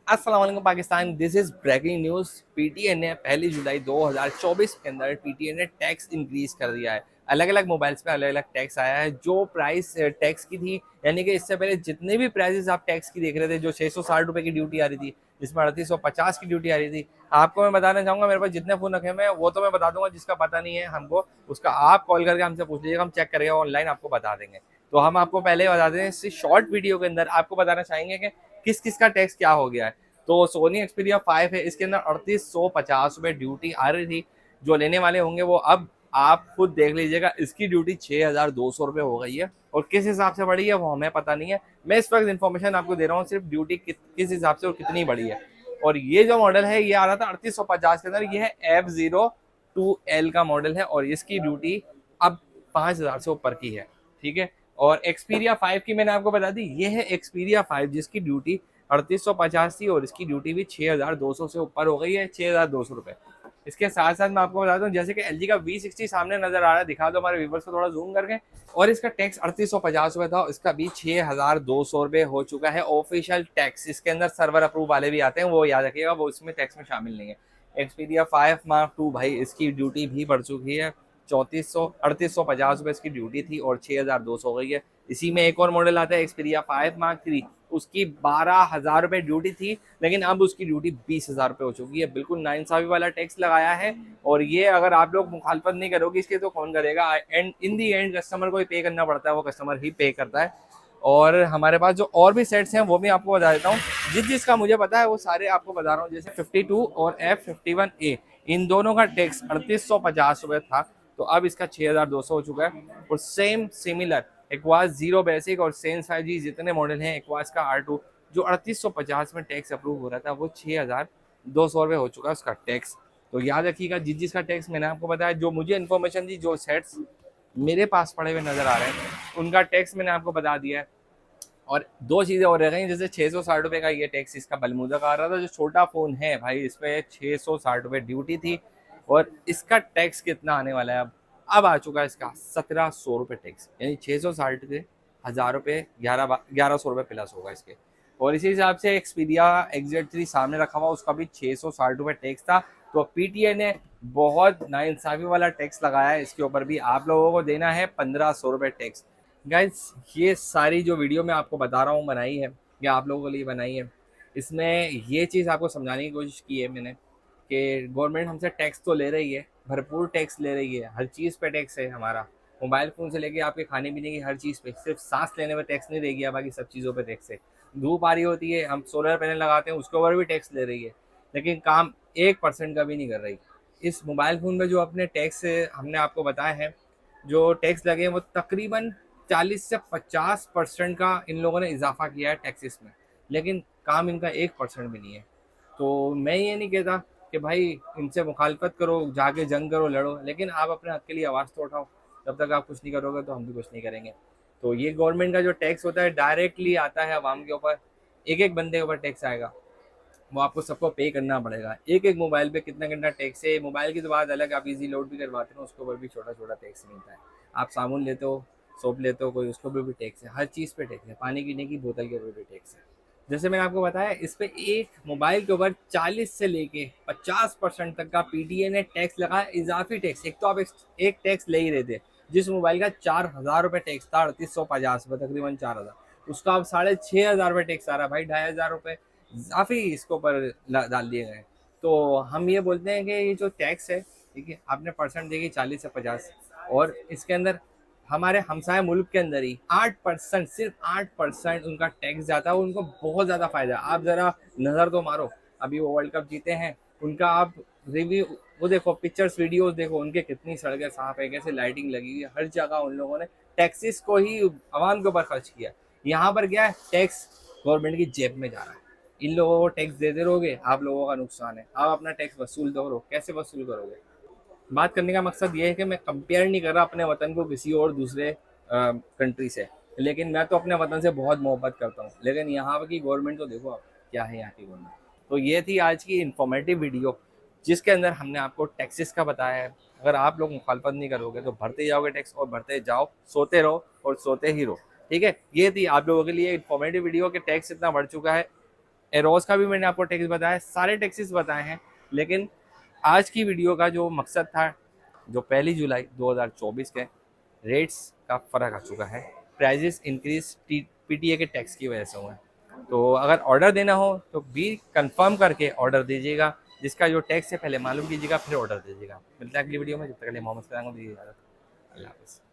अस्सलाम वालेकुम Pakistan. This is breaking news. PTA ने 1 जुलाई 2024 के अंदर पीटीए ने टैक्स इंक्रीज कर दिया है। अलग अलग मोबाइल्स पे अलग अलग टैक्स आया है। जो प्राइस टैक्स की थी, यानी कि इससे पहले जितने भी प्राइसेस आप टैक्स की देख रहे थे, जो 660 रुपये की ड्यूटी आ रही थी, जिसमें 3850 की ड्यूटी आ रही थी, आपको मैं बताना चाहूँगा, मेरे पास जितने फ़ोन रखे हुए हैं वो तो मैं बता दूंगा, जिसका पता नहीं है हमको उसका आप कॉल करके हमसे पूछ लीजिएगा, हम चेक करके ऑनलाइन आपको बता देंगे। तो हम आपको पहले बता दें, इस शॉर्ट वीडियो के अंदर आपको बताना चाहेंगे कि किस किस का टैक्स क्या हो गया है। तो सोनी एक्सपीरिया 5 है, इसके अंदर 3850 रुपये ड्यूटी आ रही थी। जो लेने वाले होंगे वो अब आप खुद देख लीजिएगा, इसकी ड्यूटी 6200 रुपये हो गई है। और किस हिसाब से बढ़ी है वो हमें पता नहीं है। मैं इस वक्त इन्फॉर्मेशन आपको दे रहा हूँ सिर्फ ड्यूटी किस हिसाब से और कितनी बढ़ी है। और ये जो मॉडल है ये आ रहा था 3850 के अंदर, ये है F02L का मॉडल है और इसकी ड्यूटी अब 5000 से ऊपर की है। ठीक है। और एक्सपीरिया 5 की मैंने आपको बता दी, ये है एक्सपीरिया 5 जिसकी ड्यूटी 3850 थी और इसकी ड्यूटी भी 6200 से ऊपर हो गई है, 6200 रुपये। इसके साथ साथ मैं आपको बताता हूँ, जैसे कि एलजी का V60 सामने नजर आ रहा है, दिखा दो हमारे व्यूवर्स को थोड़ा जूम करके। और इसका टैक्स 3850 रुपये था, इसका भी 6200 रुपये हो चुका है ऑफिशियल टैक्स। इसके अंदर सर्वर अप्रूव वाले भी आते हैं, वो याद रखिएगा, वो इसमें टैक्स में शामिल नहीं है। एक्सपीरिया 5 Mark II भाई, इसकी ड्यूटी भी बढ़ चुकी है। 3850 रुपये इसकी ड्यूटी थी और 6200 हो गई है। इसी में एक और मॉडल आता है एक्सपीरिया 5 Mark III, उसकी 12,000 रुपये ड्यूटी थी, लेकिन अब उसकी ड्यूटी 20,000 रुपये हो चुकी है। बिल्कुल नाइंसाफी वाला टैक्स लगाया है। और ये अगर आप लोग मुखालफत नहीं करोगे इसके तो कौन करेगा? And in the and customer को ही पे करना पड़ता है, वो कस्टमर ही पे करता है। और हमारे पास जो और भी सेट्स हैं वो भी आपको बता देता हूँ, जिसका मुझे पता है वो सारे आपको बता रहा हूँ। जैसे 52 और F51A, इन दोनों का टैक्स 3850 रुपये था, तो अब इसका 6200 हो चुका है। और same similar aqueous zero basic और सेंस 5G जितने मॉडल हैं एक्वास का R2, जो 3850 में टैक्स अप्रूव हो रहा था, वो 6200 रुपये हो चुका है उसका टैक्स। तो याद रखिएगा, जिसका टैक्स मैंने आपको बताया, जो मुझे इन्फॉर्मेशन दी, जो सेट्स मेरे पास पड़े हुए नजर आ रहे हैं, उनका टैक्स मैंने आपको बता दिया है। और दो चीज़ें और रह गई, जैसे 660 रुपये का ये टैक्स इसका बलमुदा का आ रहा था, जो छोटा फ़ोन है भाई, इसमें 660 रुपये ड्यूटी थी। और इसका टैक्स कितना आने वाला है अब आ चुका है इसका 1700 रुपये टैक्स, यानी 660 के 1000 रुपये, 1100 रुपये प्लस होगा इसके। और इसी हिसाब से एक्सपीरिया XZ3 सामने रखा हुआ, उसका भी 660 रुपये टैक्स था। तो पीटीए ने बहुत नाइंसाफी वाला टैक्स लगाया है, इसके ऊपर भी आप लोगों को देना है 1500 रुपये टैक्स। गाइज, ये सारी जो वीडियो मैं आपको बता रहा हूँ बनाई है, या आप लोगों के लिए बनाई है, इसमें ये चीज़ आपको समझाने की कोशिश की है मैंने कि गवर्नमेंट हमसे टैक्स तो ले रही है, भरपूर टैक्स ले रही है, हर चीज़ पे टैक्स है हमारा। मोबाइल फ़ोन से लेके आपके खाने पीने की हर चीज़ पे, सिर्फ सांस लेने में टैक्स नहीं देगी, बाकी सब चीज़ों पे टैक्स है। धूप आ रही होती है, हम सोलर पैनल लगाते हैं, उसके ऊपर भी टैक्स ले रही है, लेकिन काम 1% का भी नहीं कर रही। इस मोबाइल फ़ोन में जो अपने टैक्स हमने आपको बताया है, जो टैक्स लगे हैं, वो तकरीबन 40 से 50% का इन लोगों ने इजाफा किया है टैक्सेस में, लेकिन काम इनका 1% भी नहीं है। तो मैं ये नहीं कहता कि भाई इनसे मुखालफत करो, जाके जंग करो, लड़ो, लेकिन आप अपने हक के लिए आवाज़ तो उठाओ। जब तक आप कुछ नहीं करोगे तो हम भी कुछ नहीं करेंगे। तो ये गवर्नमेंट का जो टैक्स होता है डायरेक्टली आता है आवाम के ऊपर, एक एक बंदे के ऊपर टैक्स आएगा, वो आपको सबको पे करना पड़ेगा। एक एक मोबाइल पे कितना कितना टैक्स है। मोबाइल की तो बात अलग, आप इजी लोड भी करवाते हो, उसके ऊपर भी छोटा छोटा टैक्स मिलता है। आप साबुन लेते हो, सोप लेते हो कोई, उसके ऊपर भी टैक्स है। हर चीज़ पे टैक्स है, पानी पीने की बोतल के ऊपर भी टैक्स है। जैसे मैंने आपको बताया, इस पे एक मोबाइल के ऊपर 40 से लेके 50% तक का पीटीए ने टैक्स लगाया, इजाफी टैक्स। एक तो आप एक टैक्स ले ही रहे थे, जिस मोबाइल का 4000 रुपये टैक्स था, 3850 रुपये, तकरीबन 4000, उसका अब 6500 रुपये टैक्स आ रहा है भाई, 2500 रुपये काफ़ी इसके ऊपर डाल दिए गए। तो हम ये बोलते हैं कि ये जो टैक्स है, ठीक है, आपने परसेंट देखी 40 से 50, और इसके अंदर हमारे हमसाया मुल्क के अंदर ही 8%, सिर्फ 8% उनका टैक्स जाता है। उनको बहुत ज़्यादा फ़ायदा है। आप ज़रा नज़र तो मारो, अभी वो वर्ल्ड कप जीते हैं, उनका आप रिव्यू वो देखो, पिक्चर्स वीडियोस देखो, उनके कितनी सड़कें साफ है, कैसे लाइटिंग लगी हुई है, हर जगह उन लोगों ने टैक्सेस को ही आवाम के ऊपर खर्च किया। यहाँ पर क्या है, टैक्स गवर्नमेंट की जेब में जा रहा है। इन लोगों को टैक्स देते रहोगे, आप लोगों का नुकसान है। आप अपना टैक्स वसूल दो, कैसे वसूल करोगे? बात करने का मकसद ये है कि मैं कंपेयर नहीं कर रहा अपने वतन को किसी और दूसरे कंट्री से, लेकिन मैं तो अपने वतन से बहुत मोहब्बत करता हूँ। लेकिन यहाँ की गवर्नमेंट तो देखो आप, क्या है यहाँ की गवर्नमेंट। तो ये थी आज की इंफॉर्मेटिव वीडियो, जिसके अंदर हमने आपको टैक्सेस का बताया है। अगर आप लोग मुखालफत नहीं करोगे तो भरते जाओगे टैक्स, और भरते जाओ, सोते रहो और सोते ही रहो। ठीक है, ये थी आप लोगों के लिए इंफॉर्मेटिव वीडियो कि टैक्स इतना बढ़ चुका है। एरोस का भी मैंने आपको टैक्स बताया, सारे टैक्सेस बताए हैं। लेकिन आज की वीडियो का जो मकसद था, जो 1 जुलाई 2024 के रेट्स का फ़र्क आ चुका है, प्राइजेस इंक्रीज पीटीए के टैक्स की वजह से हुए हैं। तो अगर ऑर्डर देना हो तो भी कंफर्म करके ऑर्डर दीजिएगा, जिसका जो टैक्स है पहले मालूम कीजिएगा, फिर ऑर्डर दीजिएगा। मिलता है अगली वीडियो में, जब तक के लिए मोहम्मद सलाम दीजिए इजाज़त। अल्लाह हाफ़िज़।